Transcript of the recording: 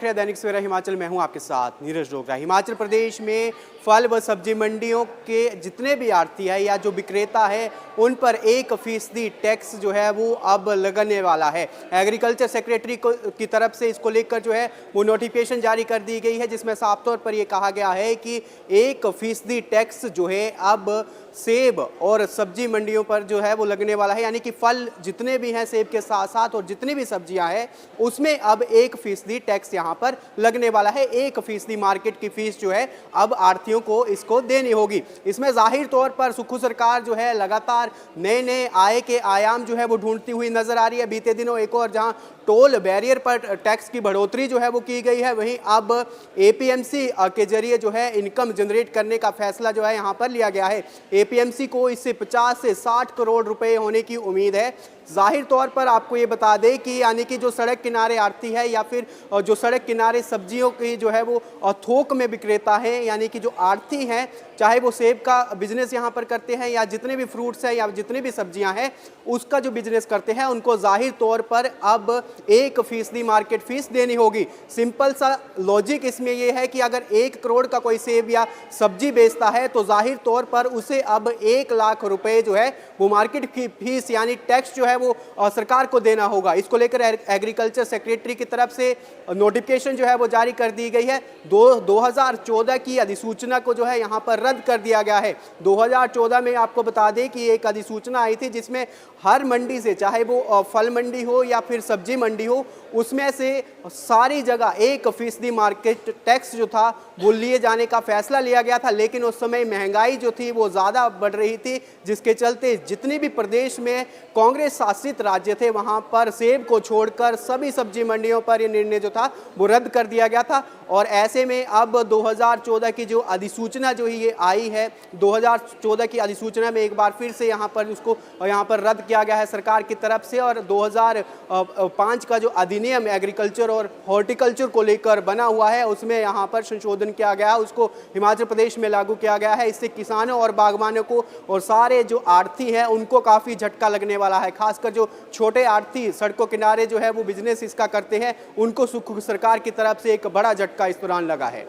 रहे हैं दैनिक सवेरा हिमाचल। मैं हूं आपके साथ नीरज डोगरा। हिमाचल प्रदेश में फल व सब्जी मंडियों के जितने भी आढ़ती है या जो विक्रेता है उन पर 1% टैक्स जो है वो अब लगने वाला है। एग्रीकल्चर सेक्रेटरी की तरफ से इसको लेकर जो है वो नोटिफिकेशन जारी कर दी गई है, जिसमें साफ तौर पर ये कहा गया है कि 1% टैक्स जो है अब सेब और सब्जी मंडियों पर जो है वो लगने वाला है। यानी कि फल जितने भी हैं सेब के साथ साथ और जितनी भी सब्जियां हैं उसमें अब 1% टैक्स यहाँ पर लगने वाला है। 1% मार्केट की फीस जो है अब आढ़तियों को इसको देनी होगी। इसमें जाहिर तौर पर सुक्खू सरकार जो है लगातार नए नए आय के आयाम जो है वो ढूंढती हुई नजर आ रही है। बीते दिनों एक और जहां टोल बैरियर पर टैक्स की बढ़ोतरी जो है वो की गई है, वहीं अब एपीएमसी के जरिए जो है इनकम जनरेट करने का फैसला जो है यहाँ पर लिया गया है। एपीएमसी को इससे 50 से 60 करोड़ रुपए होने की उम्मीद है। जाहिर तौर पर आपको ये बता दें कि यानी कि जो सड़क किनारे आढ़ती है या फिर जो सड़क किनारे सब्जियों की जो है वो थोक में विक्रेता है, यानी कि जो आढ़ती हैं, चाहे वो सेब का बिजनेस यहाँ पर करते हैं या जितने भी फ्रूट्स हैं या जितनी भी सब्जियां हैं उसका जो बिजनेस करते हैं, उनको जाहिर तौर पर अब 1% मार्केट फीस देनी होगी। सिंपल सा लॉजिक इसमें यह है कि अगर 1 करोड़ का कोई सेब या सब्जी बेचता है तो जाहिर तौर पर उसे अब 1 लाख रुपए जो है वो मार्केट की फीस यानी टैक्स जो है वो सरकार को देना होगा। इसको लेकर एग्रीकल्चर सेक्रेटरी की तरफ से नोटिफिकेशन जो है वो जारी कर दी गई है। 2014 की अधिसूचना को जो है यहाँ पर रद्द कर दिया गया है। 2014 में आपको बता दें कि एक अधिसूचना आई थी जिसमें हर मंडी से, चाहे वो फल मंडी हो या फिर सब्जी मंडी हो, उसमें से सारी जगह 1% मार्केट टैक्स जो था वो लिए जाने का फैसला लिया गया था। लेकिन उस समय महंगाई जो थी वो ज़्यादा बढ़ रही थी, जिसके चलते जितनी भी प्रदेश में कांग्रेस शासित राज्य थे वहाँ पर सेब को छोड़कर सभी सब्जी मंडियों पर ये निर्णय जो था वो रद्द कर दिया गया था। और ऐसे में अब 2014 की जो अधिसूचना जो ये आई है, 2014 की अधिसूचना में एक बार फिर से यहाँ पर उसको यहाँ पर रद्द किया गया है सरकार की तरफ से। और 2005 का जो अधिनियम एग्रीकल्चर और हॉर्टिकल्चर को लेकर बना हुआ है उसमें यहाँ पर संशोधन किया गया है, उसको हिमाचल प्रदेश में लागू किया गया है। इससे किसानों और बागवानों को और सारे जो आढ़ती हैं उनको काफ़ी झटका लगने वाला है। खासकर जो छोटे आढ़ती सड़कों किनारे जो है वो बिजनेस इसका करते हैं, उनको सुक्खू सरकार की तरफ से एक बड़ा झटका इस दौरान लगा है।